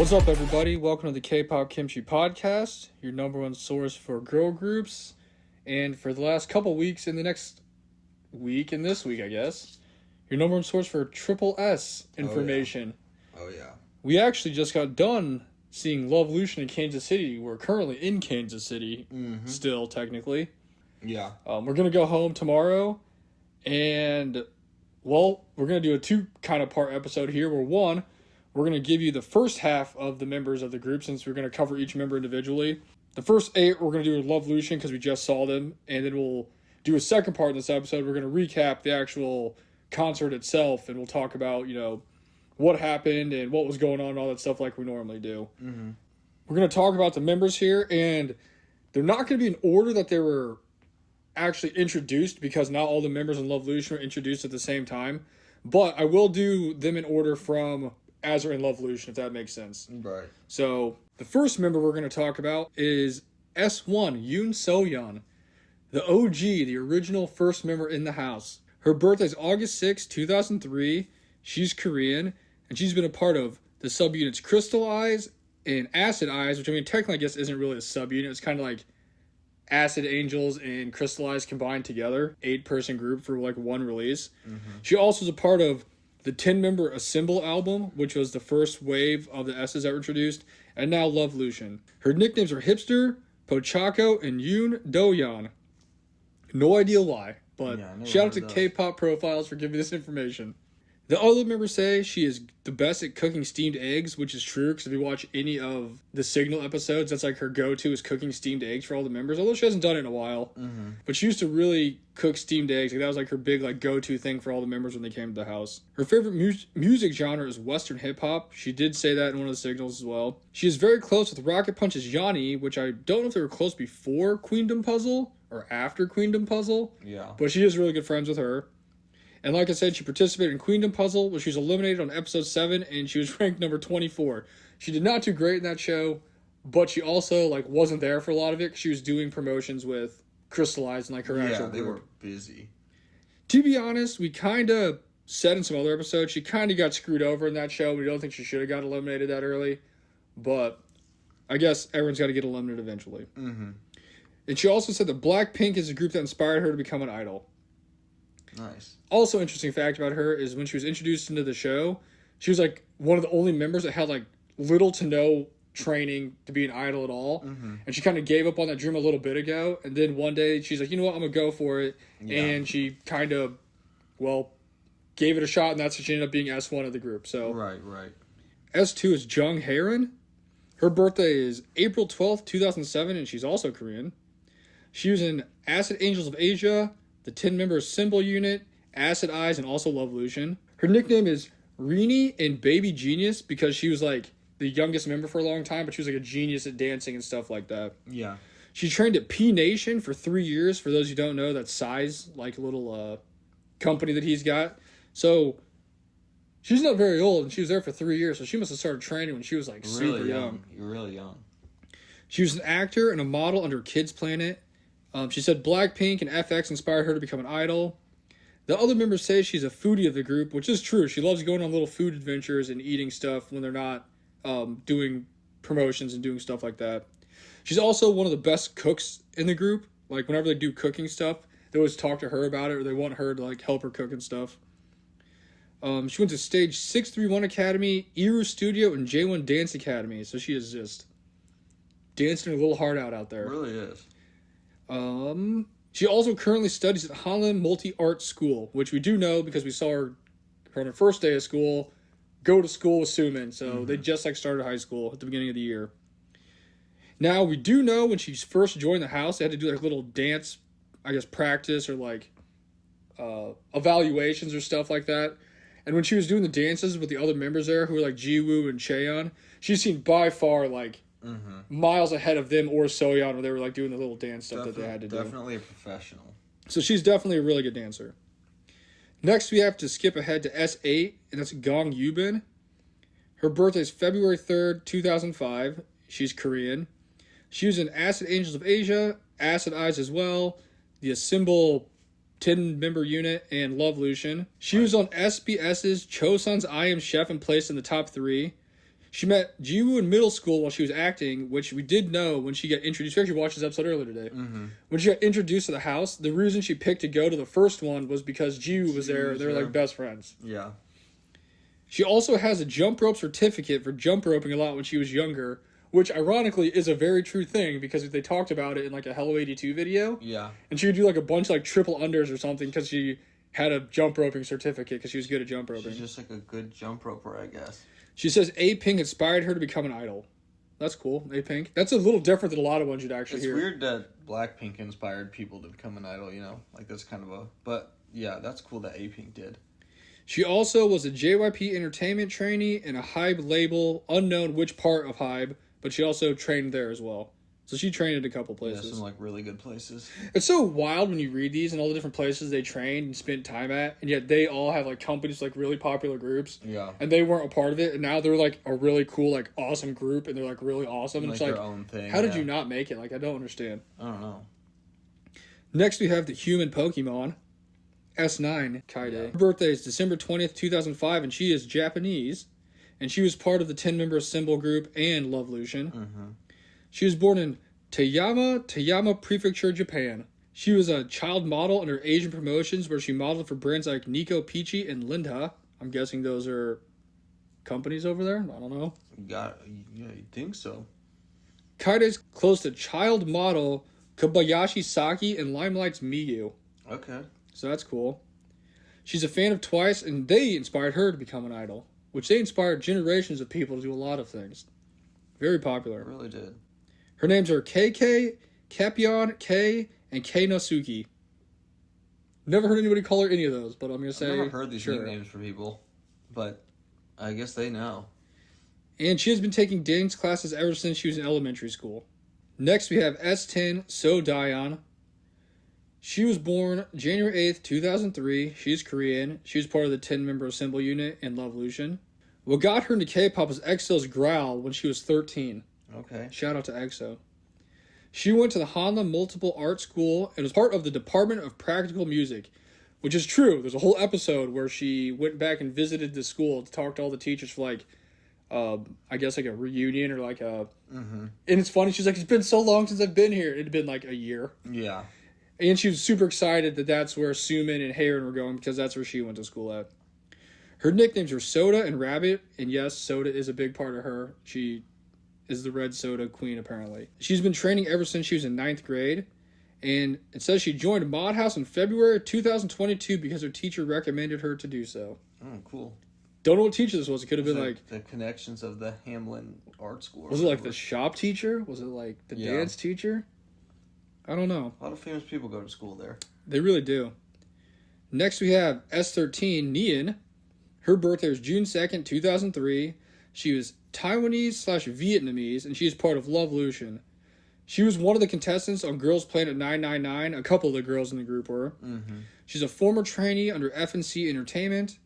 What's up, everybody? Welcome to the K-pop Kimchi Podcast, your number one source for girl groups. And for the last couple weeks, in the next week, and this week, I guess, your number one source for triple S information. Oh, yeah. We actually just got done seeing LOVElution in Kansas City. We're currently in Kansas City, still, technically. Yeah. We're going to go home tomorrow, and, well, we're going to do a two kind of part episode here, where one, we're going to give you the first half of the members of the group, since we're going to cover each member individually. The first 8 we're going to do LOVElution because we just saw them, and then we'll do a second part in this episode. We're going to recap the actual concert itself, and we'll talk about, what happened and what was going on and all that stuff like we normally do. Mm-hmm. We're going to talk about the members here, and they're not going to be in order that they were actually introduced, because not all the members in LOVElution were introduced at the same time. But I will do them in order from as they're in LOVElution, if that makes sense. Right. So, the first member we're going to talk about is S1, Yoon Soyeon, the OG, the original first member in the house. Her birthday is August 6, 2003. She's Korean, and she's been a part of the subunits Crystal Eyes and Acid Eyes, which, technically, I guess, isn't really a subunit. It's kind of like Acid Angels and Crystal Eyes combined together. 8-person group for, one release. Mm-hmm. She also is a part of the 10-member Assemble album, which was the first wave of the S's that were introduced, and now LOVElution. Her nicknames are Hipster, Pochako, and Yoon Doyeon. No idea why, but shout out to K-pop Profiles for giving this information. The other members say she is the best at cooking steamed eggs, which is true, because if you watch any of the Signal episodes, that's her go-to is cooking steamed eggs for all the members, although she hasn't done it in a while. Mm-hmm. But she used to really cook steamed eggs. That was her big go-to thing for all the members when they came to the house. Her favorite music genre is Western hip-hop. She did say that in one of the Signals as well. She is very close with Rocket Punch's Yanni, which I don't know if they were close before Queendom Puzzle or after Queendom Puzzle. Yeah. But she is really good friends with her. And like I said, she participated in Queendom Puzzle, where she was eliminated on episode 7, and she was ranked number 24. She did not do great in that show, but she also, wasn't there for a lot of it, because she was doing promotions with Crystal Eyes and, her actual group. Yeah, they were busy. To be honest, we kind of said in some other episodes, she kind of got screwed over in that show. We don't think she should have got eliminated that early, but I guess everyone's got to get eliminated eventually. Mm-hmm. And she also said that Blackpink is a group that inspired her to become an idol. Nice. Also, interesting fact about her is when she was introduced into the show, she was one of the only members that had little to no training to be an idol at all. Mm-hmm. And she kind of gave up on that dream a little bit ago. And then one day she's like, you know what, I'm going to go for it. Yeah. And she kind of, gave it a shot, and that's what she ended up being S1 of the group. So Right. S2 is Jung Haerin. Her birthday is April 12th, 2007, and she's also Korean. She was in Acid Angels of Asia, the 10-member Symbol Unit, Acid Eyes, and also LOVElution. Her nickname is Rini and Baby Genius because she was the youngest member for a long time, but she was a genius at dancing and stuff like that. Yeah. She trained at P Nation for 3 years. For those who don't know, that's Psy's little company that he's got. So she's not very old, and she was there for 3 years, so she must have started training when she was super young. You're really young. She was an actor and a model under Kids Planet. She said Blackpink and FX inspired her to become an idol. The other members say she's a foodie of the group, which is true. She loves going on little food adventures and eating stuff when they're not doing promotions and doing stuff like that. She's also one of the best cooks in the group. Whenever they do cooking stuff, they always talk to her about it, or they want her to help her cook and stuff. She went to Stage 631 Academy, Iru Studio, and J1 Dance Academy. So she is just dancing her little heart out there. It really is. She also currently studies at Hanlin Multi-Art School, which we do know because we saw her on her first day of school go to school with Sumin. So they just started high school at the beginning of the year. Now, we do know when she first joined the house, they had to do little dance, practice or evaluations or stuff like that. And when she was doing the dances with the other members there, who were Jiwoo and Cheon, she seemed by far miles ahead of them or Soyeon, where they were doing the little dance stuff that they had to do. Definitely a professional. So she's definitely a really good dancer. Next, we have to skip ahead to S8, and that's Gong Yubin. Her birthday is February 3rd, 2005. She's Korean. She was in Acid Angels of Asia, Acid Eyes as well, the Assemble 10-member unit, and LOVElution. She was on SBS's Chosun's I Am Chef and placed in the top 3. She met Jiwoo in middle school while she was acting, which we did know when she got introduced. We actually watched this episode earlier today. Mm-hmm. When she got introduced to the house, the reason she picked to go to the first one was because Jiwoo was there. They were like best friends. Yeah. She also has a jump rope certificate for jump roping a lot when she was younger, which ironically is a very true thing because they talked about it in like a Hello 82 video. Yeah. And she would do like a bunch of like triple unders or something because she had a jump roping certificate because she was good at jump roping. She's just like a good jump roper, I guess. She says A Pink inspired her to become an idol. That's cool, A Pink. That's a little different than a lot of ones you'd actually hear. It's weird that Blackpink inspired people to become an idol, you know? Like, that's kind of a... But, yeah, that's cool that A Pink did. She also was a JYP Entertainment trainee and a Hybe label, unknown which part of Hybe, but she also trained there as well. So she trained in a couple places. Yeah, some, like, really good places. It's so wild when you read these and all the different places they trained and spent time at, and yet they all have, like, companies, like, really popular groups. Yeah. And they weren't a part of it, and now they're, like, a really cool, like, awesome group, and they're, like, really awesome. And Like, it's like, their own thing. how did you not make it? Like, I don't understand. I don't know. Next, we have the human Pokemon, S9, Kaide. Yeah. Her birthday is December 20th, 2005, and she is Japanese. And she was part of the 10-member Symbol group and LOVElution. Mm-hmm. She was born in Tayama Prefecture, Japan. She was a child model under Asian promotions where she modeled for brands like Nico Peachy and Linda. I'm guessing those are companies over there? I don't know. Yeah, you think so. Kaide's close to child model Kobayashi Saki and Limelight's Miyu. Okay. So that's cool. She's a fan of Twice, and they inspired her to become an idol, which they inspired generations of people to do a lot of things. Very popular. It really did. Her names are KK, Kapyeon, K, and Keinosuke. Never heard anybody call her any of those, but I'm going to say... I've never heard these sure. nicknames for people, but I guess they know. And she has been taking dance classes ever since she was in elementary school. Next, we have S10, So Daeon. She was born January 8th, 2003. She's Korean. She was part of the 10-member Symbol unit in LOVElution. What got her into K-pop was EXO's Growl when she was 13. Okay. Shout out to EXO. She went to the Hanla Multiple Art School and was part of the Department of Practical Music, which is true. There's a whole episode where she went back and visited the school to talk to all the teachers for like, I guess like a reunion or like a... Mm-hmm. And it's funny, she's like, it's been so long since I've been here. It had been like a year. Yeah. And she was super excited that that's where Sumin and Haerin were going because that's where she went to school at. Her nicknames were Soda and Rabbit, and yes, Soda is a big part of her. She is the red soda queen, apparently. She's been training ever since she was in 9th grade, and it says she joined Mod House in February 2022 because her teacher recommended her to do so. Oh, cool. Don't know what teacher this was. It could have been like... The connections of the Hamlin Art School. Was it like the shop teacher? Was it like the dance teacher? I don't know. A lot of famous people go to school there. They really do. Next we have S13, Nian. Her birthday was June 2nd, 2003. She was Taiwanese/Vietnamese, and she is part of LOVElution. She was one of the contestants on Girls Planet 999. A couple of the girls in the group were. Mm-hmm. She's a former trainee under FNC Entertainment.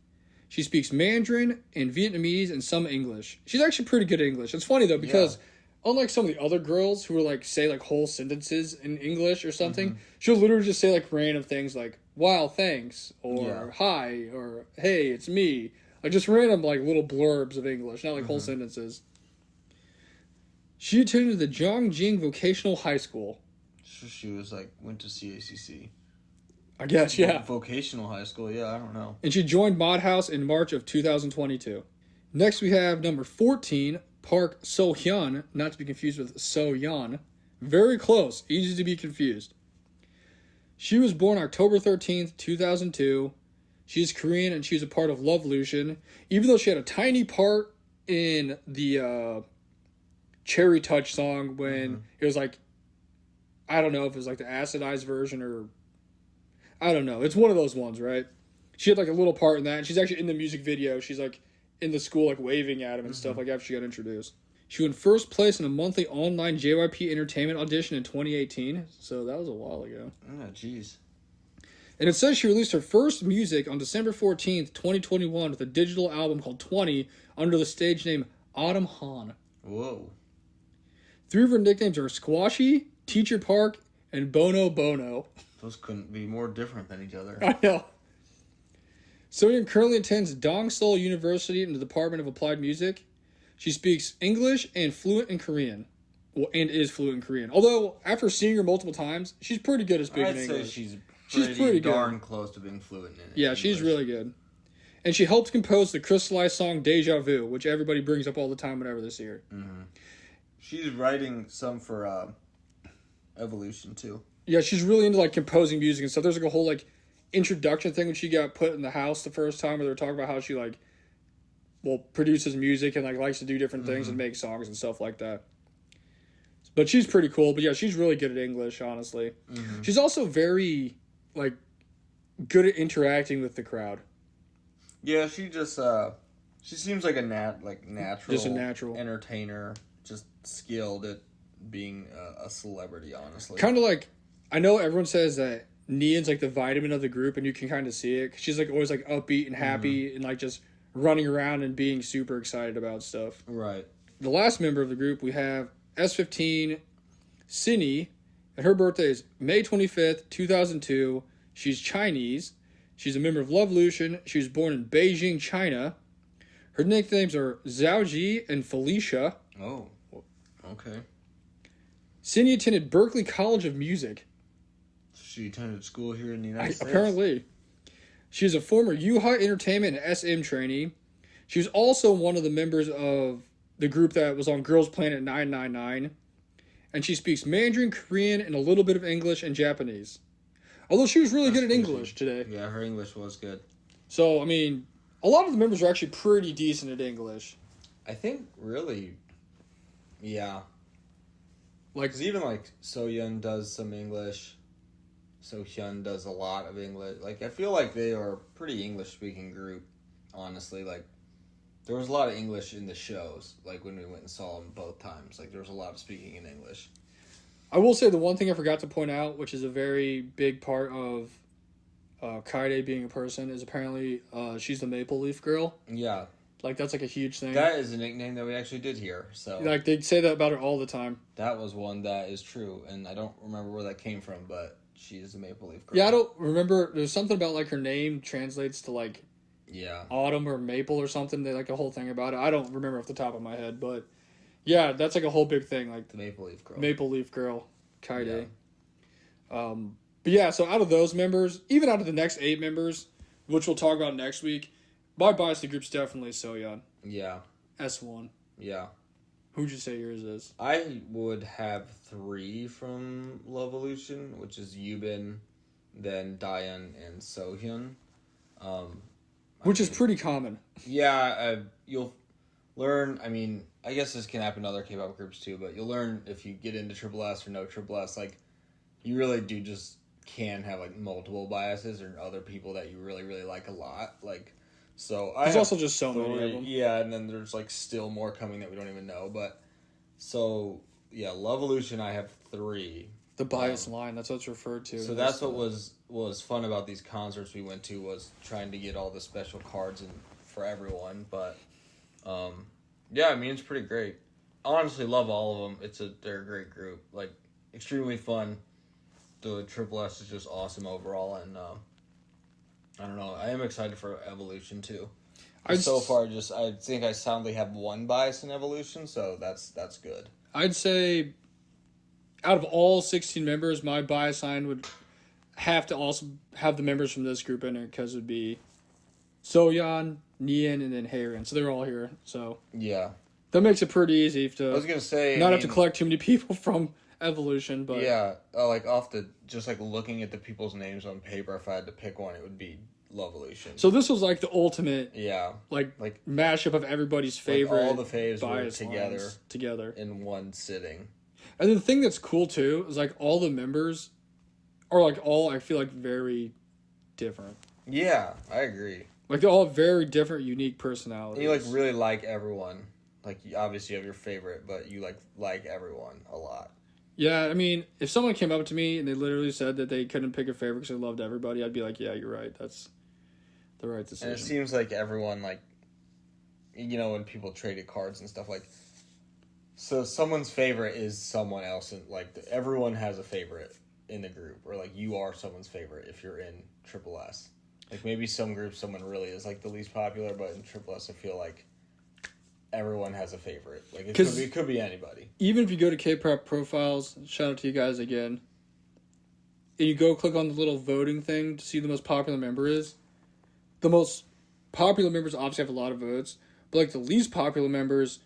She speaks Mandarin and Vietnamese and some English. She's actually pretty good at English. It's funny, though, because unlike some of the other girls who are, like, say, like, whole sentences in English or something, she'll literally just say, like, random things like, wow, thanks, or hi, or hey, it's me. Like, just random, like, little blurbs of English, not, like, whole sentences. She attended the Zhongjing Vocational High School. So she was like, went to CACC. I guess, yeah. Vocational high school, yeah, I don't know. And she joined Mod House in March of 2022. Next we have number 14, Park So-hyun, not to be confused with So-yeon. Very close, easy to be confused. She was born October 13th, 2002. She's Korean and she's a part of LOVElution. Even though she had a tiny part in the Cherry Touch song when it was like, I don't know if it was like the acidized version or... I don't know. It's one of those ones, right? She had like a little part in that. And she's actually in the music video. She's like in the school, like waving at him and stuff like after she got introduced. She won first place in a monthly online JYP Entertainment audition in 2018. So that was a while ago. Oh, jeez. And it says she released her first music on December 14th, 2021 with a digital album called 20 under the stage name Autumn Han. Whoa. 3 of her nicknames are Squashy, Teacher Park, and Bono Bono. Those couldn't be more different than each other. I know. So-yeon currently attends Dongseol University in the Department of Applied Music. She speaks English and fluent in Korean. Well, and is fluent in Korean. Although, after seeing her multiple times, she's pretty good at speaking English. I'd say she's pretty darn close to being fluent in it. Yeah, she's really good. And she helped compose the crystallized song Deja Vu, which everybody brings up all the time whenever they see her. Mm-hmm. She's writing some for Evolution, too. Yeah, she's really into, like, composing music and stuff. There's, like, a whole, like, introduction thing when she got put in the house the first time where they were talking about how she, like, produces music and, like, likes to do different things and make songs and stuff like that. But she's pretty cool. But, yeah, she's really good at English, honestly. Mm-hmm. She's also very, like, good at interacting with the crowd. Yeah, she just, she seems like a natural. Just a natural. Entertainer, just skilled at being a celebrity, honestly. Kind of like, I know everyone says that Nian's, like, the vitamin of the group, and you can kind of see it. 'Cause she's, like, always, like, upbeat and happy and, like, just running around and being super excited about stuff. Right. The last member of the group, we have S15, Cindy, and her birthday is May 25th, 2002. She's Chinese. She's a member of LOVElution. She was born in Beijing, China. Her nicknames are Zhaoji and Felicia. Oh, okay. Cindy attended Berklee College of Music. She attended school here in the United States? Apparently. She is a former U-Hut Entertainment and SM trainee. She was also one of the members of the group that was on Girls Planet 999. And she speaks Mandarin, Korean, and a little bit of English and Japanese. Although she was really good at English today. Yeah, her English was good. So, I mean, a lot of the members are actually pretty decent at English. I think, really, yeah. Like, 'cause even, like, So-Yun does some English. So-Hyun does a lot of English. Like, I feel like they are a pretty English-speaking group, honestly. Like, there was a lot of English in the shows, like, when we went and saw them both times. Like, there was a lot of speaking in English. I will say the one thing I forgot to point out, which is a very big part of Kaede being a person, is apparently she's the Maple Leaf Girl. Yeah. Like, that's, like, a huge thing. That is a nickname that we actually did hear, so... Like, they say that about her all the time. That was one that is true, and I don't remember where that came from, but she is the Maple Leaf Girl. Yeah, I don't remember. There's something about, like, her name translates to, like... Yeah. Autumn or Maple or something. They, like, a whole thing about it. I don't remember off the top of my head, but... Yeah, that's, like, a whole big thing, like... The Maple Leaf Girl. Maple Leaf Girl. Kaede. Yeah. But yeah, so out of those members, even out of the next 8 members, which we'll talk about next week, my bias to the group's definitely So-Yeon. Yeah. S1. Yeah. Who'd you say yours is? I would have 3 from LOVElution, which is Yubin, then Daeun, and Sohyun. Which is pretty common. Yeah, you'll learn, I mean, I guess this can happen to other K-pop groups too, but you'll learn if you get into Triple S or no Triple S, like, you really do just can have, like, multiple biases or other people that you really, really like a lot. Like, so There's also just so many of them. Yeah, and then there's, like, still more coming that we don't even know. But, so, yeah, LOVElution, I have 3. The bias line, that's what it's referred to. So that's what was fun about these concerts we went to, was trying to get all the special cards in for everyone. But, yeah, I mean, it's pretty great. Honestly, love all of them. They're a great group. Like, extremely fun. The Triple S is just awesome overall, and I don't know. I am excited for Evolution too. So far, I think I soundly have one bias in Evolution, so that's good. I'd say, out of all 16 members, my bias line would have to also have the members from this group in it, because it would be So-Yeon, Nian, and then Haerin. So they're all here. So yeah, that makes it pretty easy to. I was gonna say have to collect too many people from Evolution, but yeah, like just like looking at the people's names on paper, if I had to pick one, it would be LOVElution. So this was like the ultimate, like mashup of everybody's favorite. Like all the faves were together in one sitting. And the thing that's cool too is, like, all the members are, like, all, I feel like, very different. Yeah, I agree. Like, they all have very different, unique personalities. And you, like, really like everyone. Like, obviously you have your favorite, but you like everyone a lot. Yeah, I mean, if someone came up to me and they literally said that they couldn't pick a favorite because they loved everybody, I'd be like, yeah, you're right. That's the right decision. And it seems like everyone, like, you know, when people traded cards and stuff, like, so someone's favorite is someone else, and, like, everyone has a favorite in the group, or, like, you are someone's favorite if you're in Triple S. Like, maybe some groups someone really is, like, the least popular, but in Triple S I feel like everyone has a favorite. Like, it could be anybody. Even if you go to K-pop profiles, shout out to you guys again, and you go click on the little voting thing to see the most popular member is, the most popular members obviously have a lot of votes, but like the least popular members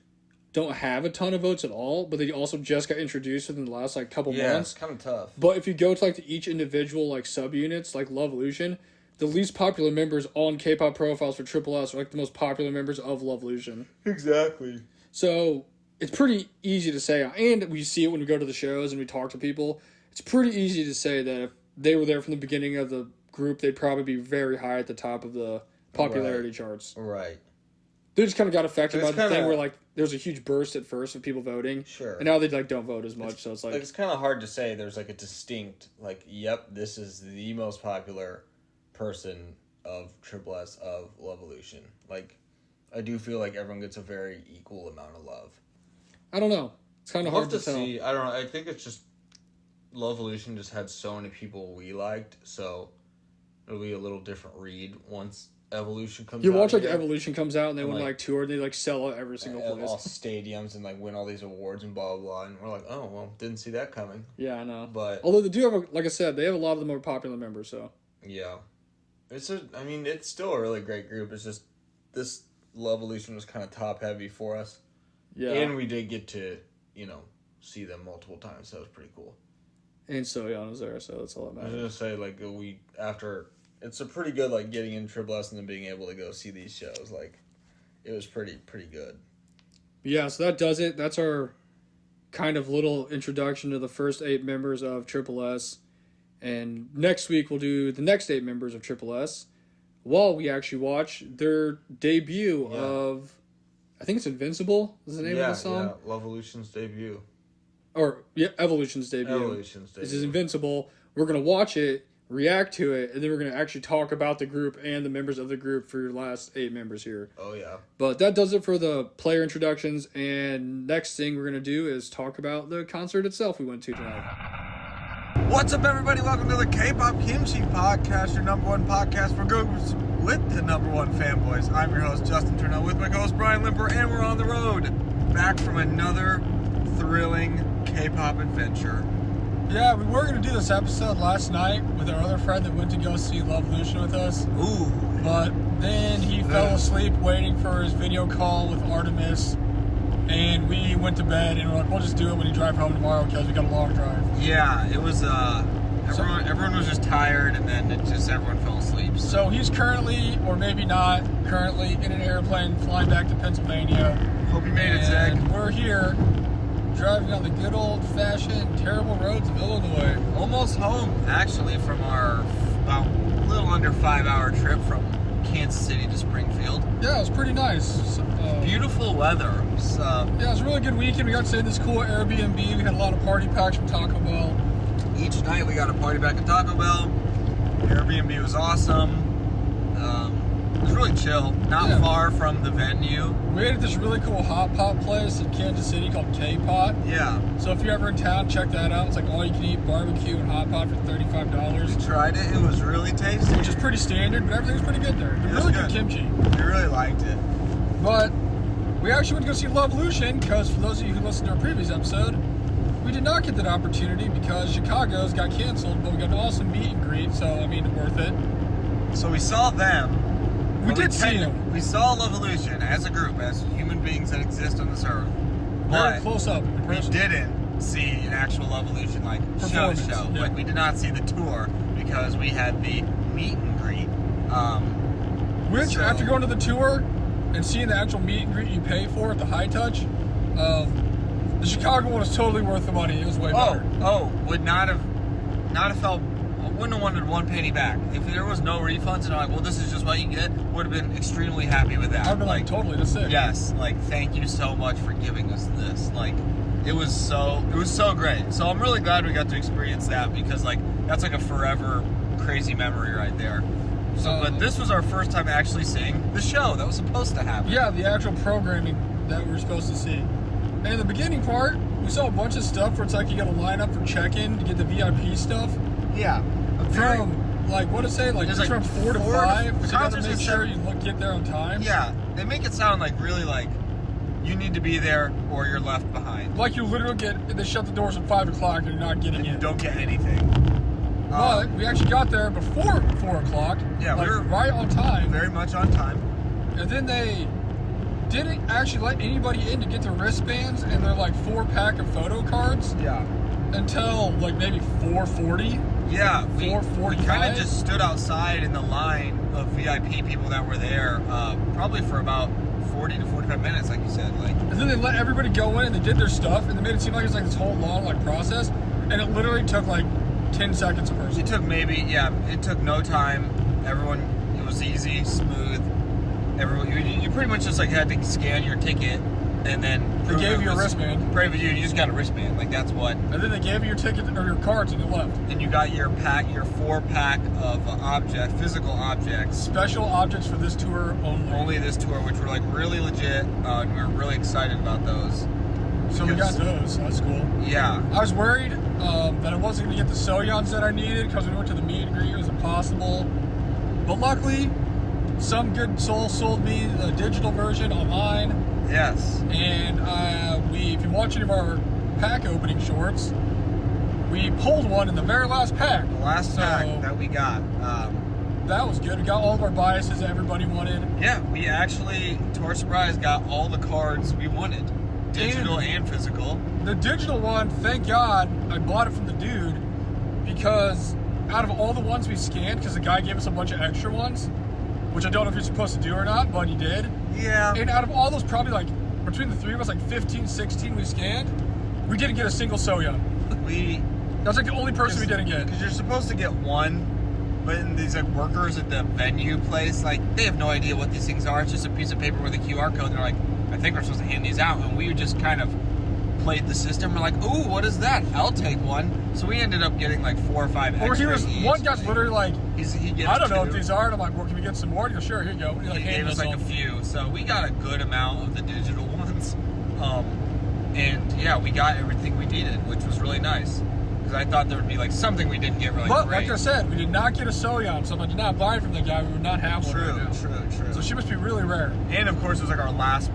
don't have a ton of votes at all, but they also just got introduced within the last like couple months. Yeah, it's kind of tough. But if you go to like to each individual like subunits, like LOVElution, the least popular members on K-pop profiles for Triple S are like the most popular members of LOVElution. Exactly. So it's pretty easy to say, and we see it when we go to the shows and we talk to people. It's pretty easy to say that if they were there from the beginning of the group, they'd probably be very high at the top of the popularity charts. Right. They just kind of got affected by the thing where like there's a huge burst at first of people voting. Sure. And now they like don't vote as much, so it's like it's kind of hard to say there's like a distinct like, yep, this is the most popular person of Triple S of LOVElution. Like, I do feel like everyone gets a very equal amount of love. I don't know. It's kind of hard to tell. See. I don't know. I think it's just LOVElution just had so many people we liked, so it'll be a little different read once Evolution comes out. You watch like Evolution comes out and they want like tour and they like sell out every single place. All stadiums and like win all these awards and blah blah blah, and we're like, oh well, didn't see that coming. Yeah, I know. But although they do have like I said, they have a lot of the more popular members, so yeah. It's still a really great group. It's just this LOVElution was kind of top heavy for us. Yeah. And we did get to, see them multiple times, so that was pretty cool. And So-yeon was there, so that's all that matters. I was gonna say, it's a pretty good, like, getting in Triple S and then being able to go see these shows. Like, it was pretty good. Yeah, so that does it. That's our kind of little introduction to the first 8 members of Triple S. And next week we'll do the next 8 members of Triple S while we actually watch their debut of, I think it's Invincible is the name of the song? Yeah, LOVElution's debut. Evolution's debut. This is Invincible. We're going to watch it, react to it, and then we're going to actually talk about the group and the members of the group for your last 8 members here. Oh, yeah. But that does it for the player introductions, and next thing we're going to do is talk about the concert itself we went to tonight. What's up, everybody? Welcome to the K-Pop Kimchi Podcast, your number one podcast for groups with the number one fanboys. I'm your host, Justin Turnell, with my co-host, Brian Limper, and we're on the road. Back from another thrilling K-pop adventure. Yeah, we were going to do this episode last night with our other friend that went to go see LOVElution with us. Ooh. But then he fell asleep waiting for his video call with Artemis. And we went to bed and we're like, we'll just do it when you drive home tomorrow because we got a long drive. Yeah, it was, everyone was just tired and then everyone fell asleep. So he's currently, or maybe not, currently in an airplane flying back to Pennsylvania. Hope you made it, Zach. And we're here driving on the good old-fashioned, terrible roads of Illinois. Almost home, actually, from our about a little under 5-hour trip from Kansas City to Springfield. Yeah, it was pretty nice. Beautiful weather. Yeah, it was a really good weekend. We got to stay in this cool Airbnb. We had a lot of party packs from Taco Bell. Each night we got a party pack at Taco Bell. Airbnb was awesome. It was really chill. Not far from the venue. We ate at this really cool hot pot place in Kansas City called K-Pot. Yeah. So if you're ever in town, check that out. It's like all you can eat barbecue and hot pot for $35. We tried it. It was really tasty. Which is pretty standard, but everything's pretty good there. Really good kimchi. We really liked it. But we actually went to go see LOVElution because for those of you who listened to our previous episode, we did not get that opportunity because Chicago's got canceled, but we got an awesome meet and greet, so I mean, worth it. So we saw them. We did see them. We saw LOVElution as a group, as human beings that exist on this earth. Very close up. We didn't see an actual LOVElution show. Yeah. Like, we did not see the tour because we had the meet and greet. Which, after going to the tour and seeing the actual meet and greet you pay for at the High Touch, the Chicago one was totally worth the money. It was way better. Would not have felt. Wouldn't have wanted one penny back. If there was no refunds and I'm like, well, this is just what you get, would have been extremely happy with that. I'd been like, totally, that's it. Yes, thank you so much for giving us this. It was so great. So I'm really glad we got to experience that because that's a forever crazy memory right there. So, but this was our first time actually seeing the show that was supposed to happen. Yeah, the actual programming that we were supposed to see. And in the beginning part, we saw a bunch of stuff where it's you got to line up for check-in to get the VIP stuff. Yeah. From, what did it say? It's from 4 to 5. So you got to make sure you get there on time. Yeah. They make it sound really you need to be there or you're left behind. Like you literally they shut the doors at 5 o'clock and you're not getting And you in. don't get anything. But we actually got there before 4 o'clock. Yeah, like, we were right on time. Very much on time. And then they didn't actually let anybody in to get their wristbands and their like 4-pack of photo cards Yeah. until like maybe 4:40. Yeah, we 4:45. kind of just stood outside in the line of VIP people that were there, probably for about 40 to 45 minutes, like you said. Like, And then they let everybody go in and they did their stuff and they made it seem like it was like this whole long like process, and it literally took like 10 seconds a person. it took no time. It was easy, smooth. You pretty much just like had to scan your ticket, and then They gave you a wristband. You just got a wristband, like that's what. And then they gave you your ticket or your cards and you left. And you got your 4-pack of physical objects. Special objects for this tour only. Only this tour, which were like really legit, and we were really excited about those. So we got those. So that's cool. Yeah. I was worried that I wasn't going to get the Soyons that I needed because we went to the meet and greet. It was impossible. But luckily, some good soul sold me the digital version online. Yes. And if you watch any of our pack opening shorts, we pulled one in the very last pack. The last pack that we got. That was good. We got all of our biases that everybody wanted. Yeah, we actually, to our surprise, got all the cards we wanted. Digital and physical. The digital one, thank God, I bought it from the dude because out of all the ones we scanned, because the guy gave us a bunch of extra ones, which I don't know if you're supposed to do or not, but he did. Yeah. And out of all those, probably like, between the three of us, like 15, 16 we scanned, we didn't get a single Soya. That's like the only person we didn't get. Because you're supposed to get one, but these like workers at the venue place, like they have no idea what these things are. It's just a piece of paper with a QR code, and they're like, I think we're supposed to hand these out. And we just kind of played the system. We're like, ooh, what is that? I'll take one. So we ended up getting like 4 or 5 extra each. One guy's literally like, he gets I don't know 2. what these are. And I'm like, well, can we get some more? And he goes, sure, here you go. And He gave us like a few. So we got a good amount of the digital ones. And yeah, we got everything we needed, which was really nice. Because I thought there would be like something we didn't get really But great. like I said, we did not get a Soyon. So if I did not buy it from the guy, we would not have one right now. True. So she must be really rare. And of course, it was like our last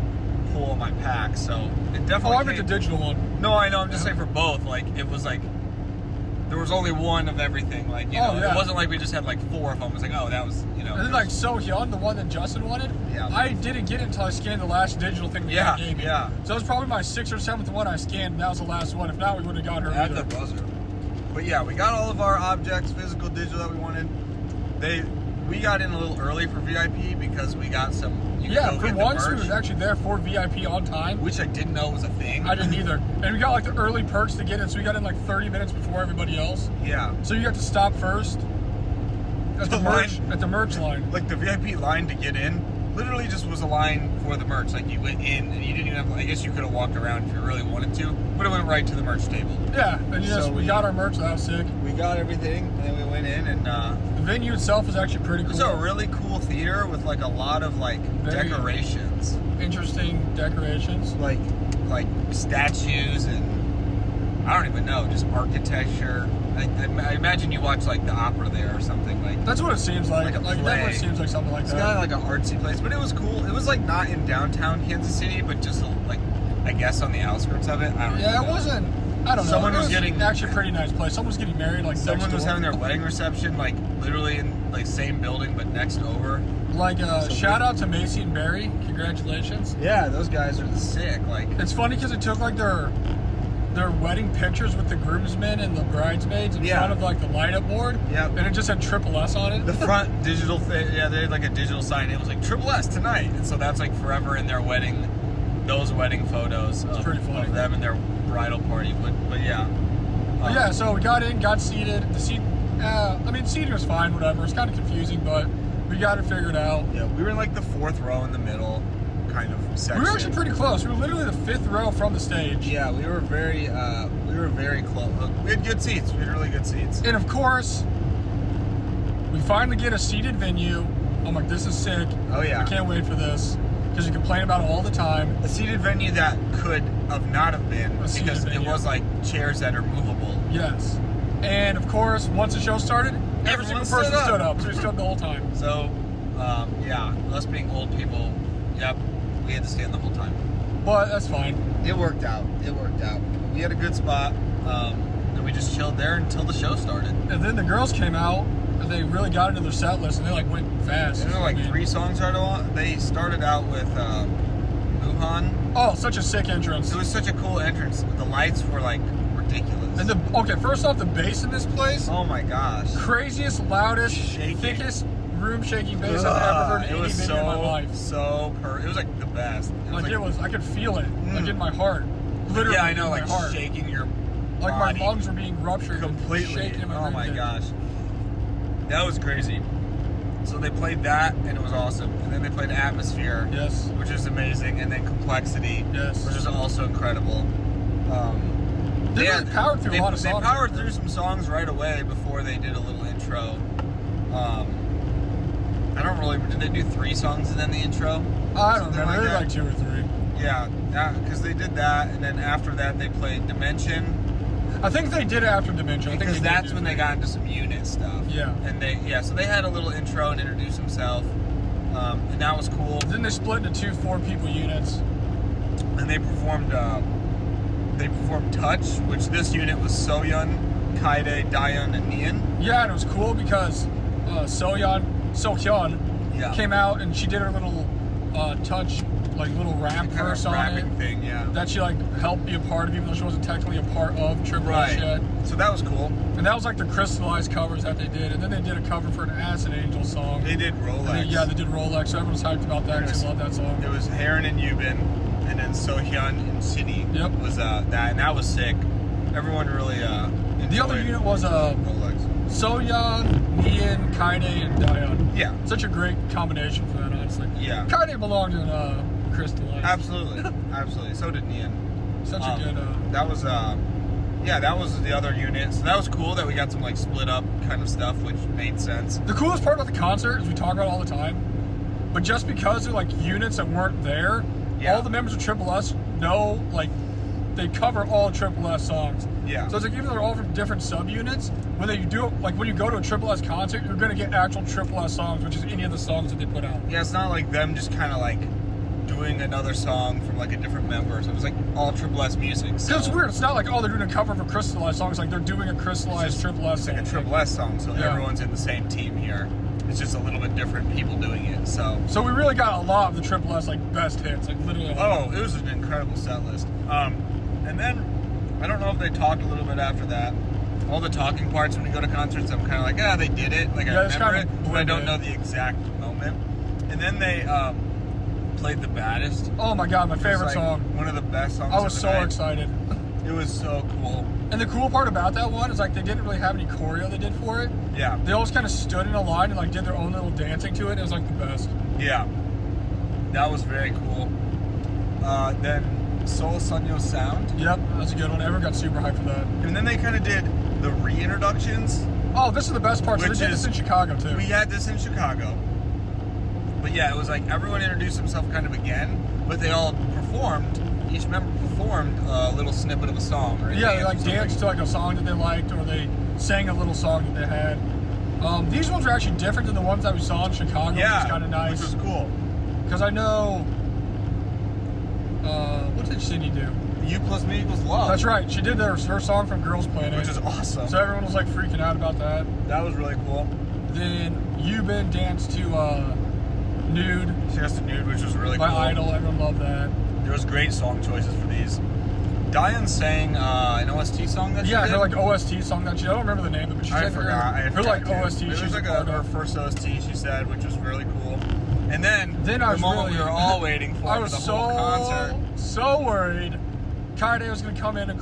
pull of my pack, so it definitely. Oh, I meant the digital one. No, I know. I'm just saying for both. Like it was like there was only one of everything. Like you know, yeah. It wasn't like we just had like 4 of them. It was like, oh, that was And then like Sohyun, the one that Justin wanted, Yeah. I didn't get it until I scanned the last digital thing that Yeah, he gave me. yeah. So that was probably my 6th or 7th one I scanned, and that was the last one. If not, we wouldn't have got her at either. the buzzer. But yeah, we got all of our objects, physical, digital that we wanted. We got in a little early for VIP because we got some. Yeah, for once we was actually there for VIP on time. Which I didn't know was a thing. I didn't either. And we got like the early perks to get in, so we got in like 30 minutes before everybody else. Yeah. So you got to stop first at the merch line. Like the VIP line to get in, literally just was a line for the merch. Like you went in and you didn't even have. I guess you could have walked around if you really wanted to, but it went right to the merch table. Yeah, and yes, we got our merch. That was sick. We got everything, and then we went in and. The venue itself is actually pretty cool. It's a really cool theater with like a lot of like decorations. Interesting decorations. Like statues and I don't even know, just architecture. I imagine you watch like the opera there or something like. That's what it seems like. Like a It play. definitely seems like something like It's that. got like an artsy place, but it was cool. It was like not in downtown Kansas City, but just like I guess on the outskirts of it. I don't know. Yeah, it wasn't. I don't know. Someone It was getting- actually a pretty nice place. Someone was getting married like Someone next was door. having their wedding reception like literally in like same building but next over. Like shout out to Macy and Barry. Congratulations. Yeah, those guys are sick. Like It's funny because it took like their wedding pictures with the groomsmen and the bridesmaids in front of like the light up board. Yep. And it just had Triple S on it. the front digital thing, yeah, they had like a digital sign. It was like Triple S tonight, and so that's like forever in their wedding. Those wedding photos of them and their bridal party. But yeah. But yeah, so we got in, got seated. The seating was fine, whatever. It's kind of confusing, but we got it figured out. Yeah, we were in like the 4th row in the middle, kind of section. We were actually pretty close. We were literally the 5th row from the stage. Yeah, we were very close. We had good seats. We had really good seats. And of course, we finally get a seated venue. I'm like, this is sick. Oh yeah. I can't wait for this. Because you complain about it all the time. A seated venue that could have not have been because it was like chairs that are movable. Yes. And of course, once the show started, every single person stood up. So we stood the whole time. So, yeah, us being old people, yep, we had to stand the whole time. but that's fine. It worked out. We had a good spot, and we just chilled there until the show started. And then the girls came out, and they really got into their set list, and they like went fast. There were like 3 songs right on. They started out with Wuhan. Oh, such a sick entrance. It was such a cool entrance. The lights were like ridiculous. And first off, the bass in this place. Oh my gosh. Craziest, loudest, Shaking. thickest room shaking bass I've ever heard in any video in my life. It was like the best. I could feel it, like in my heart. Literally, yeah, I know, in my like heart. shaking your Like body. my lungs were being ruptured Completely. Shaking in my Oh my rib cage. gosh. That was crazy. So they played that, and it was awesome. And then they played Atmosphere, Yes. which is amazing, and then Complexity, Yes. which is also incredible. They really powered through a lot of songs. They powered through some songs right away before they did a little intro. I don't really. Did they do 3 songs and then the intro? I don't remember. Maybe that? like 2 or 3. Yeah, because they did that, and then after that they played Dimension. I think they did it after Dimension. I think Because they did that's do when they 3. got into some unit stuff. Yeah. And so they had a little intro and introduced themselves, and that was cool. Then they split into 2 4-people units. And they performed Touch, which this unit was Soyeon, Kaide, Daeun, and Neon. Yeah, and it was cool because Sohyun Yeah. came out and she did her little touch, like little rap Kind verse of on rapping it. thing, yeah. That she like helped be a part of, even though she wasn't technically a part of Triple H yet. So that was cool. And that was like the crystallized covers that they did. And then they did a cover for an Acid Angel song. They did Rolex. They did Rolex. So everyone's hyped about that because they love that song. It was Heron and Yubin, and then Sohyun and City. Yep. Was that, and that was sick. Everyone really The other enjoyed unit was Rolex. Soyeon, Neon, Kaide, and Daeun. Yeah. Such a great combination for that, honestly. Yeah. Kaide belonged in Crystallized. Absolutely. So did Neon. Such a good. That was that was the other unit. So that was cool that we got some like split up kind of stuff, which made sense. The coolest part about the concert is we talk about it all the time, but just because they're like units that weren't there, all the members of Triple S know, like, they cover all Triple S songs. Yeah. So it's like even though they're all from different subunits, when they do it, like when you go to a Triple S concert, you're gonna get actual Triple S songs, which is any of the songs that they put out. Yeah, it's not like them just kind of like doing another song from like a different member. So it was like all Triple S music. So It's weird. It's not like, oh, they're doing a cover of a Crystallized song. It's like they're doing a Crystallized Triple S It's song. like a Triple S song, so Yeah. everyone's in the same team here. It's just a little bit different people doing it. So we really got a lot of the Triple S like best hits, like literally. it was an incredible set list. And then I don't know if they talked a little bit after that. All the talking parts when you go to concerts, I'm kind of like, they did it. Like, I remember it, but I don't know the exact moment. And then they played The Baddest. Oh my god, my favorite song. One of the best songs. I was of so the night. excited. It was so cool. And the cool part about that one is like they didn't really have any choreo they did for it. Yeah. They all just kind of stood in a line and like did their own little dancing to it. It was like the best. Yeah. That was very cool. Then Seoul Sunyo Sound. Yep, that's a good one. Everyone got super hyped for that. And then they kind of did the reintroductions. Oh, this is the best part. So they Which did this is- in Chicago too. We had this in Chicago. But yeah, it was like everyone introduced himself kind of again, but they all performed. Each member performed a little snippet of a song. Or a Yeah, they dance like or something. danced to like a song that they liked, or they sang a little song that they had. These ones were actually different than the ones that we saw in Chicago, which is kind of nice. Which was cool. Because I know, what did Cindy do? You Plus Me Equals Love. That's right, she did her song from Girls Planet. Which is awesome. So everyone was like freaking out about that. That was really cool. Then Yubin danced to Nude She has to Nude, which was really by cool. Idol. Everyone loved that. There was great song choices for these. Diane sang an OST song that she did. Her like OST song that she, I don't remember the name of it, but she I said forgot. her like too. OST. It She was like her first OST, she said, which was really cool. And then I the was moment really, we were all waiting for I was the whole concert. so worried. Kaide was gonna come in and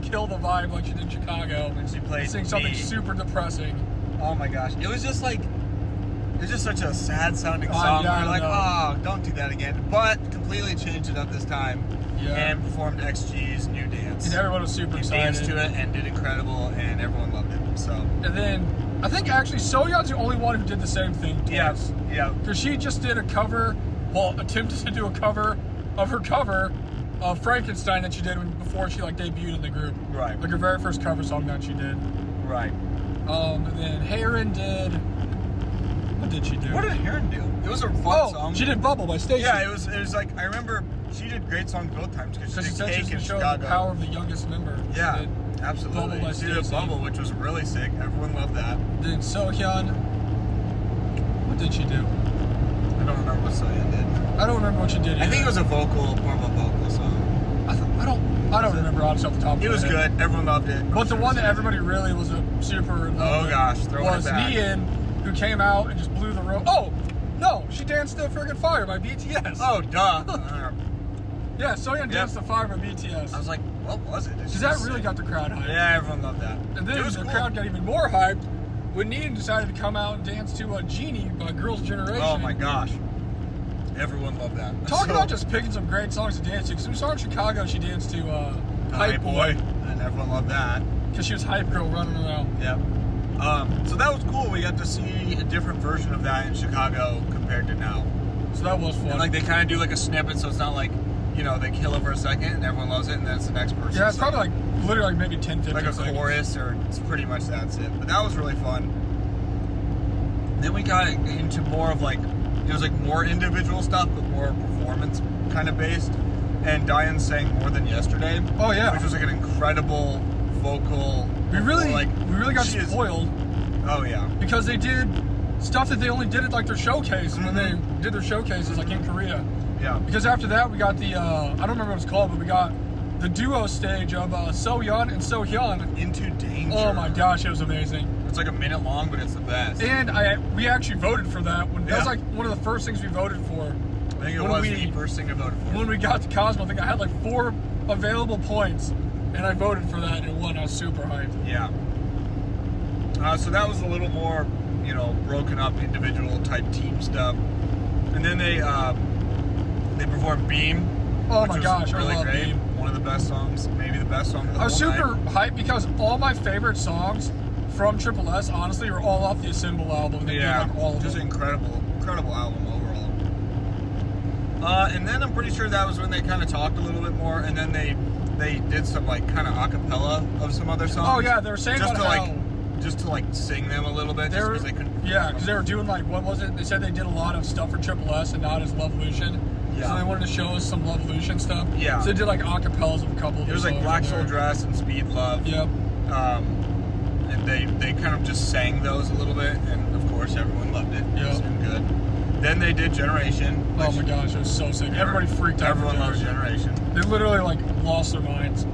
kill the vibe like she did in Chicago. When she played and sing something Me. super depressing. Oh my gosh. It was just like, it was just such a sad sounding song. Yeah, we were like, I know. don't do that again. But completely changed it up this time. Yeah. And performed XG's new dance. And everyone was super He excited. danced to it and did incredible, and everyone loved it. So And then I think actually Soyeon's the only one who did the same thing twice. yeah. Because she just did a cover, attempted to do a cover of her cover of Frankenstein that she did before she like debuted in the group. Right. Like her very first cover song that she did. Right. And then Heron did. What did she do? What did Heron do? It was a fun song. She did Bubble by Stacey. Yeah, it was like, I remember she did great songs both times because Because she she did said she's Cake in going to show Chicago. the power of the youngest member. Yeah, She did absolutely. Bubble by She did a Stacey. Bubble, which was really sick. Everyone loved that. Then Sohyun, what did she do? I don't remember what Soyeon did. I don't remember what she did. I think it either. was more of a vocal song. I don't remember honestly off the top of my It was head. good. Everyone loved it. But the one that everybody really was a super in love Oh with gosh, throwing was it back. Nian, who came out and just blew the road. Oh, no, she danced to Friggin' Fire by BTS. Oh, duh. Yeah, Soyeon danced to Fire by BTS. I was like, what was it? Because that really got the crowd hyped. Yeah, everyone loved that. And then it was the cool. crowd got even more hyped when Nian decided to come out and dance to Genie by Girls' Generation. Oh my gosh. Everyone loved that. Talk about just picking some great songs to dance to. Because we saw in Chicago, she danced to Hype Boy. And everyone loved that. Because she was Hype Girl running around. Yep. So that was cool. We got to see a different version of that in Chicago compared to now. So that was fun. And like they kind of do like a snippet, so it's not like, you know, they kill it for a second and everyone loves it, and then it's the next person. Yeah, it's probably like literally like maybe 10, 15 like a seconds. chorus, or it's pretty much that's it. But that was really fun. Then we got into more of like, it was like more individual stuff, but more performance kind of based. And Diane sang More Than Yesterday. Oh yeah, Which was like an incredible vocal. we really got she is- spoiled Oh yeah. because they did stuff that they only did at like their showcase when they did their showcases like in Korea. Yeah. Because after that we got the I don't remember what it's called, but we got the duo stage of Soyeon and Sohyun. Into Danger. Oh my gosh, it was amazing. It's like a minute long, but it's the best. And we actually voted for that when that was Yeah. like one of the first things we voted for. I think it when was we- the first thing I voted for. When we got to Cosmo, I think I had like 4 available points, and I voted for that and it won. I was super hyped. Yeah. So that was a little more, you know, broken up individual type team stuff. And then they performed Beam. Oh which my was gosh, I really love great. Beam. One of the best songs, maybe the best song of the I was whole super night. hyped because all my favorite songs from Triple S, honestly, were all off the Assemble album. They did, Yeah, like, all of just them. incredible album overall. And then I'm pretty sure that was when they kind of talked a little bit more, and then they did some like kind of acapella of some other songs. Oh yeah, they were saying just about to how like just to like sing them a little bit, they just were, because they couldn't. yeah, because they were doing like, what was it? They said they did a lot of stuff for Triple S and not as LOVElution. Yeah. So they wanted to show us some LOVElution stuff. Yeah. So they did like acapellas of a couple of It was their like songs Black in Soul there. Dress and Speed Love. Yep. And they kind of just sang those a little bit, and of course everyone loved it. It was Yep. good. Then they did Generation. Oh which my gosh, it was so sick. Everybody freaked out. Everyone for loves Generation. Generation. They literally like lost their minds.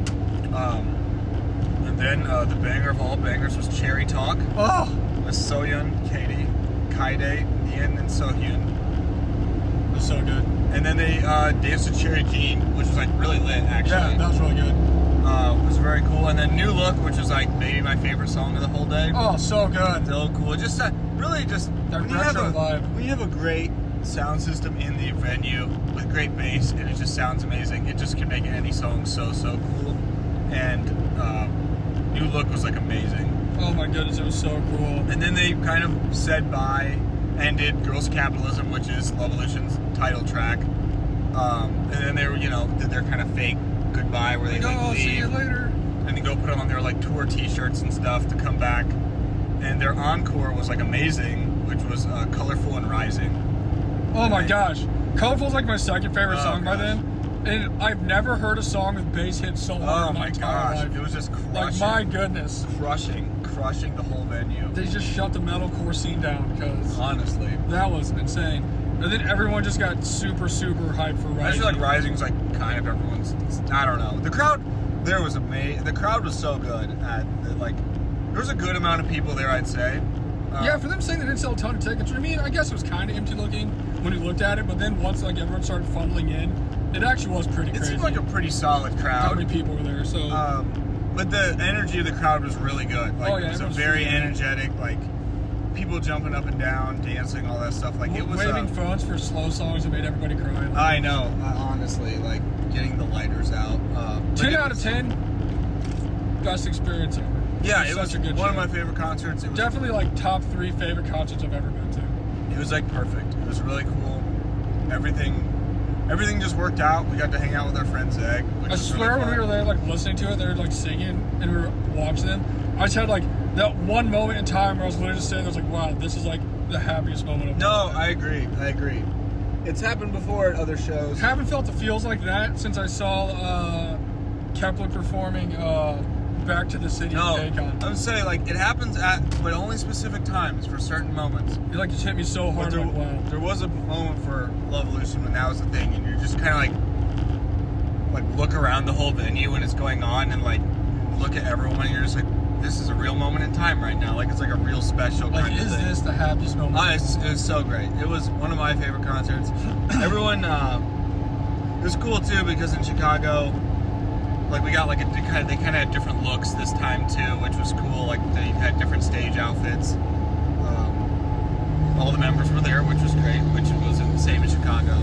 And then the banger of all bangers was Cherry Talk Oh, with Soyeon, Katie, Kaide, Ian, and Sohyun. it was so good. And then they danced to Cherry Jean, which was like really lit actually. Yeah, that was really good. It was very cool. And then New Look, which was like maybe my favorite song of the whole day. Oh, so good. So cool. Just really just That when you have retro vibe. when you have a great sound system in the venue with great bass and it just sounds amazing, it just can make any song so cool. And New Look was like amazing. Oh my goodness, it was so cool. And then they kind of said bye and did Girls Capitalism, which is LOVElution's title track. And then they were, you know, did their kind of fake goodbye where they like Oh, see you leave later. and then go put on their like tour t-shirts and stuff to come back. And their encore was like amazing, which was Colorful and Rising. Oh my gosh. Colorful's like my second favorite Oh, song by gosh. them. And I've never heard a song with bass hit so hard Oh in my my entire gosh, life. it was just Like, crushing. my goodness. Crushing the whole venue. They just shut the metalcore scene down because Honestly. that was insane. And then everyone just got super hyped for I Rising. feel like Rising's like kind of everyone's. I don't know. The crowd there was amazing. The crowd was so good. Like there was a good amount of people there, I'd say. Yeah, for them saying they didn't sell a ton of tickets, I mean, I guess it was kind of empty looking when you looked at it, but then once like everyone started funneling in, it actually was pretty it crazy. seemed like a pretty solid how crowd. many people were there, so... But the energy of the crowd was really good. Like Oh, yeah, it was a everyone's very freaking out. energetic, like people jumping up and down, dancing, all that stuff. Like it was. waving phones for slow songs that made everybody cry. Like, I know, honestly, like getting the lighters out. 10 out of 10, best experience ever. Yeah, it was such a good one show. of my favorite concerts. It was Definitely like top 3 favorite concerts I've ever been to. It was like perfect. It was really cool. Everything just worked out. We got to hang out with our friend Zeg. Which I was swear really when we fun. were there like listening to it, they were like singing and we were watching them. I just had like that one moment in time where I was literally just sitting there, I was like, wow, this is like the happiest moment of my No, life. I agree. It's happened before at other shows. Haven't felt the feels like that since I saw Kepler performing Back to the City No, of Daycon. I would say like it happens but only specific times for certain moments. You like just hit me so hard. There, Like, wow. there was a moment for LOVElution when that was the thing, and you're just kind of like look around the whole venue when it's going on, and like look at everyone, and you're just like, this is a real moment in time right now. Like it's like a real special Like, kind of is thing. this the happiest moment? It was so great. It was one of my favorite concerts. Everyone, it was cool too because in Chicago, like we got like they kind of had different looks this time too, which was cool. Like they had different stage outfits. All the members were there, which was great, which was the same in Chicago.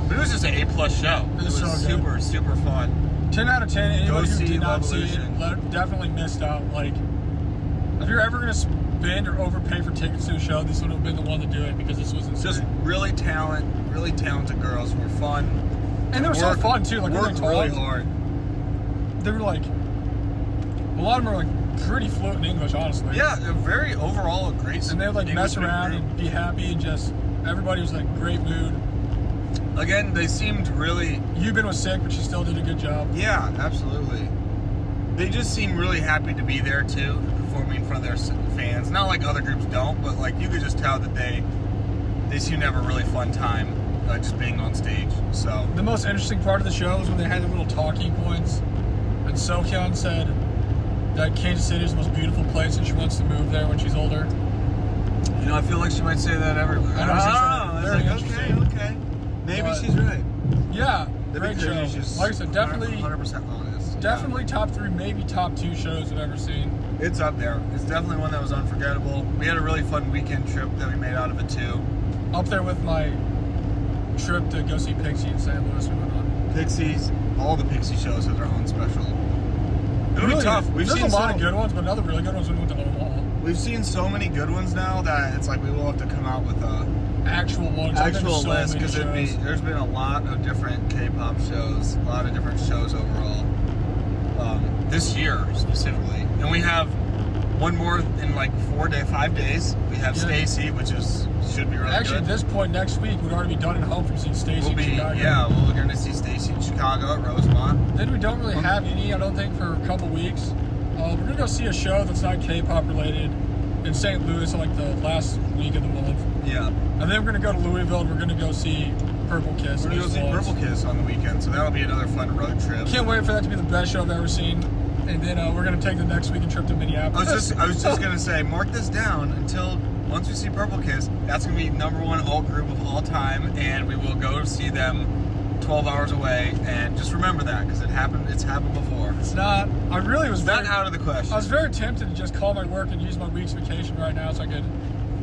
But it was just an A+ show. It was so good. super, super fun. 10 out of 10. Anybody Go who see did not see LOVElution. it definitely missed out. Like, if you're ever going to spend or overpay for tickets to a show, this would have been the one to do it because this was insane. Just really talented girls who were fun. And they were so fun too. Like, worked really hard. They were like, a lot of them were like pretty fluent in English, honestly. Yeah, they're very overall a great. And they would like mess English around group. and be happy and just, everybody was like great mood. Again, they seemed really. Euban was sick, but she still did a good job. Yeah, absolutely. They just seemed really happy to be there too, performing in front of their fans. Not like other groups don't, but like you could just tell that they seem to have a really fun time just being on stage. So The most interesting part of the show was when they had the little talking points. And Sohyun said that Kansas City is the most beautiful place and she wants to move there when she's older. you know, I feel like she might say that everywhere. I know, she said It's very like, interesting. okay. Maybe But- she's right. Yeah, The great big show. thing is just Like I said, definitely 100% honest. Definitely top 3, maybe top 2 shows I've ever seen. It's up there. It's definitely one that was unforgettable. We had a really fun weekend trip that we made out of it too. Up there with my trip to go see Pixie in St. Louis we went on. Pixies, all the Pixie shows have their own special. It'll be Really, tough. There's a lot of good ones, but another really good ones when we went to Omaha. We've seen so many good ones now that it's like we will have to come out with a Actual ones. I've been to actual so list many because shows. there's been a lot of different K-pop shows, a lot of different shows overall. This year specifically, and we have one more in like 5 days. We have Yeah. Stacy, which should be really Actually, good. at this point next week, we'd already be done and home from seeing Stacy in Chicago. we're going to see Stacy in Chicago at Rosemont. Then we don't really have any, I don't think, for a couple weeks. We're going to go see a show that's not K-pop related in St. Louis in like the last week of the month. Yeah, And then we're going to go to Louisville and we're going to go see Purple Kiss. we're going to go see Purple Kiss on the weekend, so that'll be another fun road trip. Can't wait for that to be the best show I've ever seen. And then we're going to take the next weekend trip to Minneapolis. I was just gonna say, mark this down until once we see Purple Kiss. That's gonna be #1 alt group of all time, and we will go see them 12 hours away. And just remember that because it's happened before. It's not. I really was It's not very, out of the question. I was very tempted to just call my work and use my week's vacation right now so I could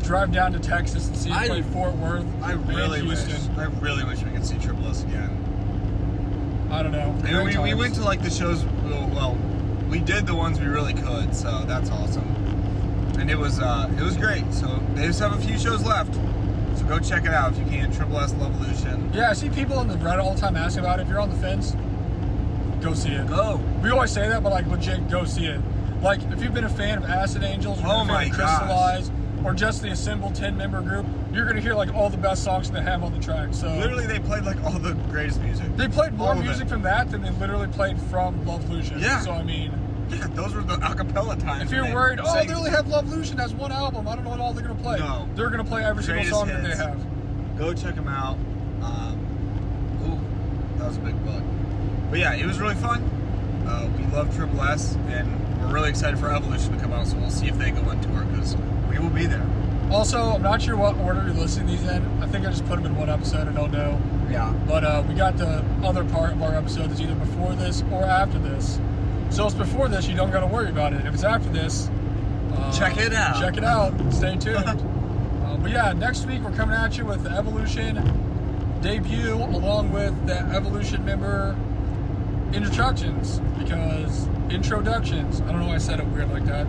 drive down to Texas and see them play Fort Worth and Houston. I really wish we could see Triple S again. I don't know. And Great we times. went to like the shows. Well, we did the ones we really could, so that's awesome. And it was great. So they just have a few shows left. So go check it out if you can. Triple S LOVElution. Yeah, I see people in the Reddit all the time asking about it. If you're on the fence, go see it. Go. We always say that, but like legit, go see it. Like if you've been a fan of Acid Angels, or Oh you've been a fan my of gosh. Crystallize, or just the assembled 10-member group, you're gonna hear like all the best songs they have on the track. So Literally, they played like all the greatest music. they played more all of music it. from that than they literally played from LOVElution. Yeah. So I mean, Yeah, those were the acapella times. if you're when worried, oh, sang- they only have LOVElution as one album, I don't know what all they're gonna play. No. They're gonna play every single Greatest song that they hits. have. Go check them out. Ooh, that was a big bug. But yeah, it was really fun. We love Triple S, and we're really excited for LOVElution to come out. So we'll see if they go on tour because we will be there. Also, I'm not sure what order you're listening to these in. I think I just put them in one episode. I don't know. Yeah. But we got the other part of our episode that's either before this or after this. So if it's before this, you don't got to worry about it. If it's after this, Check it out. Check it out. Stay tuned. But yeah, next week we're coming at you with the LOVElution debut along with the LOVElution member introductions. Introductions. I don't know why I said it weird like that.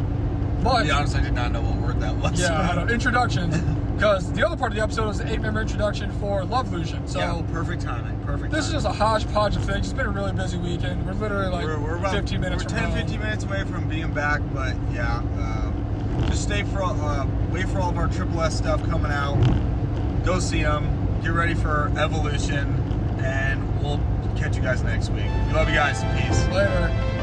But To be honest, I did not know what word that was. yeah, I know, introductions. Because the other part of the episode was the 8-member introduction for LOVElution. So yeah, perfect timing. Perfect. this is timing. just a hodgepodge of things. It's been a really busy weekend. We're literally like we're about 15 minutes We're from 10, home. 15 minutes away from being back, but yeah, just wait for all of our Triple S stuff coming out. Go see them. get ready for Evolution, and we'll catch you guys next week. We love you guys. Peace. Later.